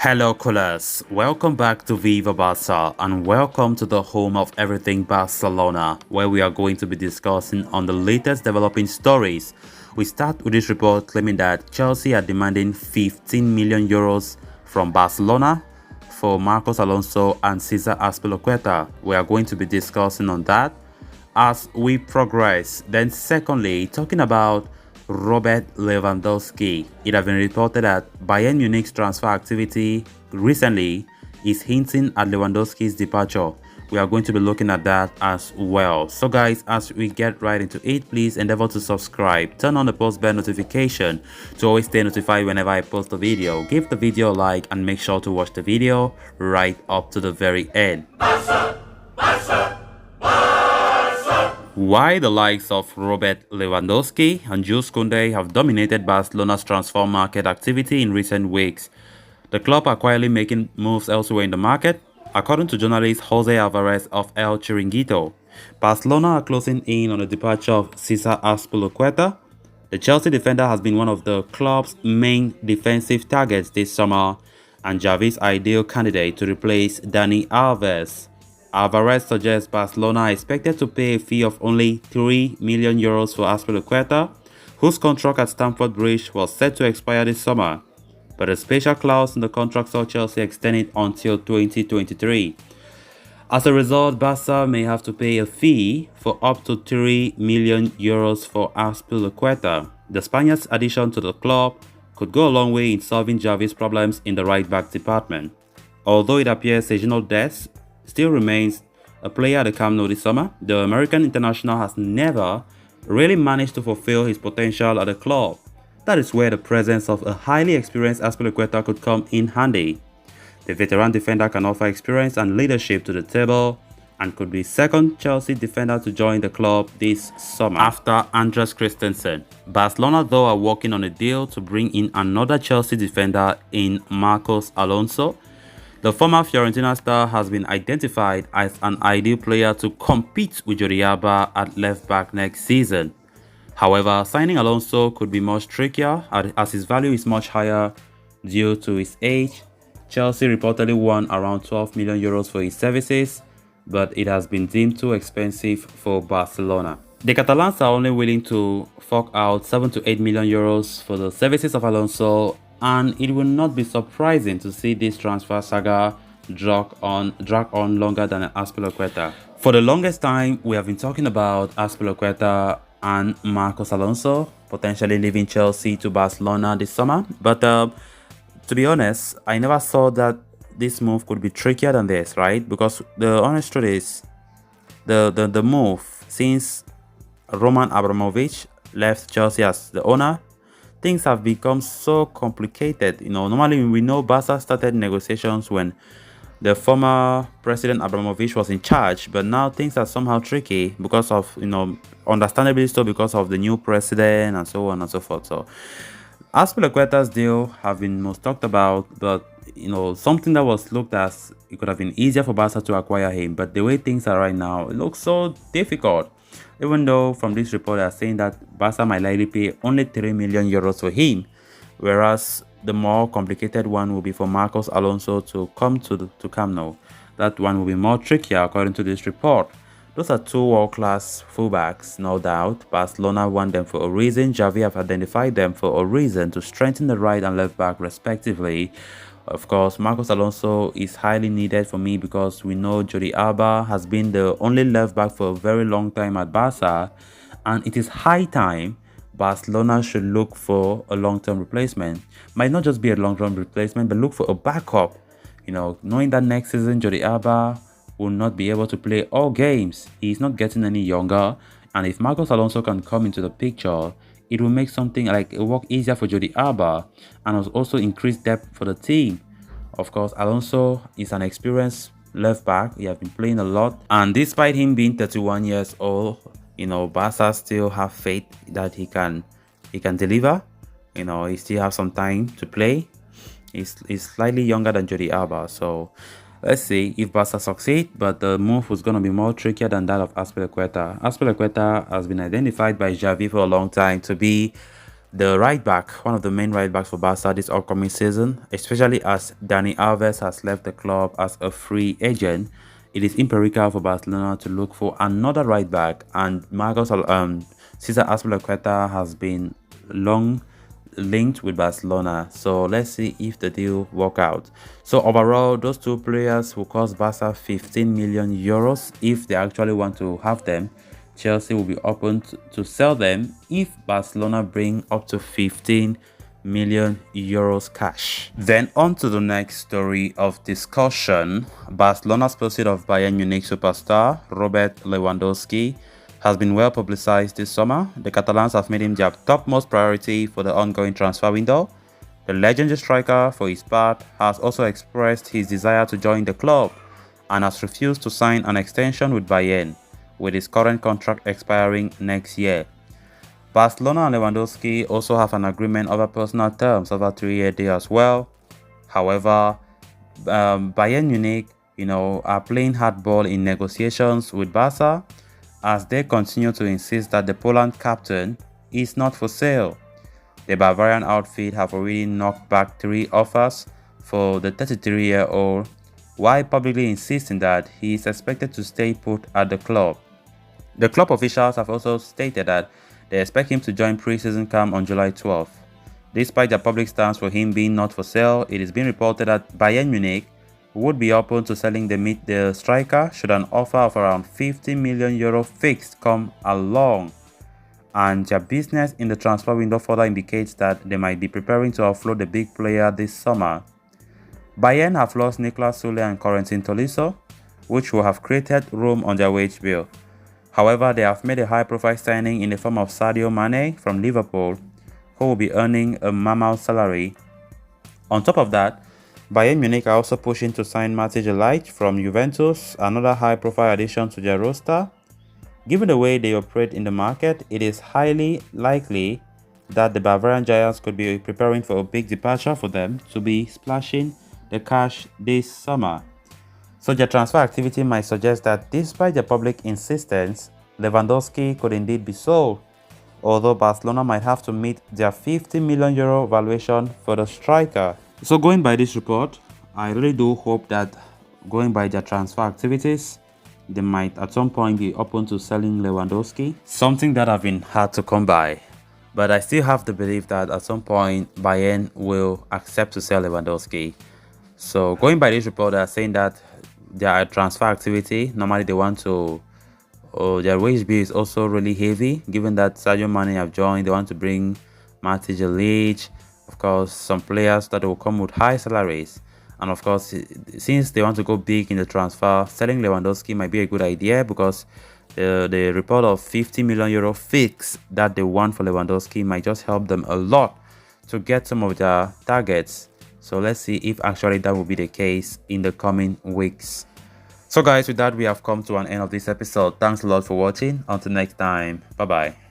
Hello coolers, welcome back to Viva Barca and welcome to the home of everything Barcelona, where we are going to be discussing on the latest developing stories. We start with this report claiming that Chelsea are demanding 15 million euros from Barcelona for Marcos Alonso and Cesar Azpilicueta. We are going to be discussing on that as we progress. Then secondly, talking about Robert Lewandowski. It has been reported that Bayern Munich's transfer activity recently is hinting at Lewandowski's departure. We are going to be looking at that as well. So guys, as we get right into it, please endeavor to subscribe, turn on the post bell notification to always stay notified whenever I post a video. Give the video a like and make sure to watch the video right up to the very end. Why the likes of Robert Lewandowski and Jules Koundé have dominated Barcelona's transfer market activity in recent weeks. The club are quietly making moves elsewhere in the market. According to journalist Jose Alvarez of El Chiringuito, Barcelona are closing in on the departure of Cesar Azpilicueta. The Chelsea defender has been one of the club's main defensive targets this summer and Xavi's ideal candidate to replace Dani Alves. Alvarez suggests Barcelona are expected to pay a fee of only 3 million euros for Azpilicueta, whose contract at Stamford Bridge was set to expire this summer, but a special clause in the contract saw Chelsea extend it until 2023. As a result, Barca may have to pay a fee for up to 3 million euros for Azpilicueta. The Spaniard's addition to the club could go a long way in solving Xavi's problems in the right-back department. Although it appears Sergio Dest still remains a player at the Camp Nou this summer, the American international has never really managed to fulfill his potential at the club. That is where the presence of a highly experienced Azpilicueta could come in handy. The veteran defender can offer experience and leadership to the table and could be second Chelsea defender to join the club this summer after Andres Christensen. Barcelona though are working on a deal to bring in another Chelsea defender in Marcos Alonso. The former Fiorentina star has been identified as an ideal player to compete with Jordi Alba at left-back next season. However, signing Alonso could be much trickier as his value is much higher due to his age. Chelsea reportedly won around 12 million euros for his services, but it has been deemed too expensive for Barcelona. The Catalans are only willing to fork out 7 to 8 million euros for the services of Alonso, and it will not be surprising to see this transfer saga drag on longer than Azpilicueta. For the longest time, we have been talking about Azpilicueta and Marcos Alonso potentially leaving Chelsea to Barcelona this summer, but to be honest, I never saw that this move could be trickier than this, right? Because the honest truth is, the move since Roman Abramovich left Chelsea as the owner, things have become so complicated. Normally we know Barca started negotiations when the former president Abramovich was in charge, but now things are somehow tricky because of, understandably so, because of the new president and so on and so forth. So Azpilicueta's deal have been most talked about, but something that was looked as it could have been easier for Barca to acquire him, but the way things are right now, it looks so difficult. Even though from this report they are saying that Barca might likely pay only 3 million euros for him, whereas the more complicated one will be for Marcos Alonso to come to Camp Nou. That one will be more trickier according to this report. Those are two world-class fullbacks, no doubt. Barcelona want them for a reason. Xavi have identified them for a reason to strengthen the right and left back respectively. Of course, Marcos Alonso is highly needed for me because we know Jordi Alba has been the only left back for a very long time at Barca, and it is high time Barcelona should look for a long-term replacement. Might not just be a long-term replacement, but look for a backup. Knowing that next season Jordi Alba will not be able to play all games. He's not getting any younger, and if Marcos Alonso can come into the picture, it will make something like a work easier for Jordi Alba and also increase depth for the team. Of course, Alonso is an experienced left back. He has been playing a lot, and despite him being 31 years old, Barca still have faith that he can deliver. He still has some time to play. He's slightly younger than Jordi Alba, so let's see if Barca succeed, but the move was going to be more trickier than that of Azpilicueta. Azpilicueta has been identified by Xavi for a long time to be the right back, one of the main right backs for Barca this upcoming season, especially as Dani Alves has left the club as a free agent. It is imperative for Barcelona to look for another right back, and Cesar Azpilicueta has been long linked with Barcelona. So let's see if the deal work out. So overall, those two players will cost Barca 15 million euros if they actually want to have them. Chelsea will be open to sell them if Barcelona bring up to 15 million euros cash. Then on to the next story of discussion. Barcelona's pursuit of Bayern Munich superstar Robert Lewandowski has been well publicized this summer. The Catalans have made him their topmost priority for the ongoing transfer window. The legendary striker, for his part, has also expressed his desire to join the club and has refused to sign an extension with Bayern, with his current contract expiring next year. Barcelona and Lewandowski also have an agreement over personal terms over a 3-year deal as well. However, Bayern Munich, are playing hardball in negotiations with Barca as they continue to insist that the Poland captain is not for sale. The Bavarian outfit have already knocked back 3 offers for the 33-year-old, while publicly insisting that he is expected to stay put at the club. The club officials have also stated that they expect him to join pre-season camp on July 12th. Despite their public stance for him being not for sale, it is being reported that Bayern Munich would be open to selling the striker should an offer of around 50 million euro fixed come along. And their business in the transfer window further indicates that they might be preparing to offload the big player this summer. Bayern have lost Niklas Süle and Corentin Tolisso, which will have created room on their wage bill. However, they have made a high-profile signing in the form of Sadio Mane from Liverpool, who will be earning a mammoth salary. On top of that, Bayern Munich are also pushing to sign Matic Light from Juventus, another high-profile addition to their roster. Given the way they operate in the market, it is highly likely that the Bavarian Giants could be preparing for a big departure for them to be splashing the cash this summer. So their transfer activity might suggest that despite the public insistence, Lewandowski could indeed be sold, although Barcelona might have to meet their 50 million euro valuation for the striker. So going by this report, I really do hope that going by their transfer activities, they might at some point be open to selling Lewandowski, something that have been hard to come by. But I still have the belief that at some point Bayern will accept to sell Lewandowski. So going by this report, they are saying that their transfer activity, normally they want to, their wage bill is also really heavy, given that Sadio Mane have joined. They want to bring Matic Light, of course, some players that will come with high salaries. And of course, since they want to go big in the transfer, selling Lewandowski might be a good idea because the report of 50 million euro fix that they want for Lewandowski might just help them a lot to get some of their targets. So let's see if actually that will be the case in the coming weeks. So guys, with that, we have come to an end of this episode. Thanks a lot for watching. Until next time, bye bye.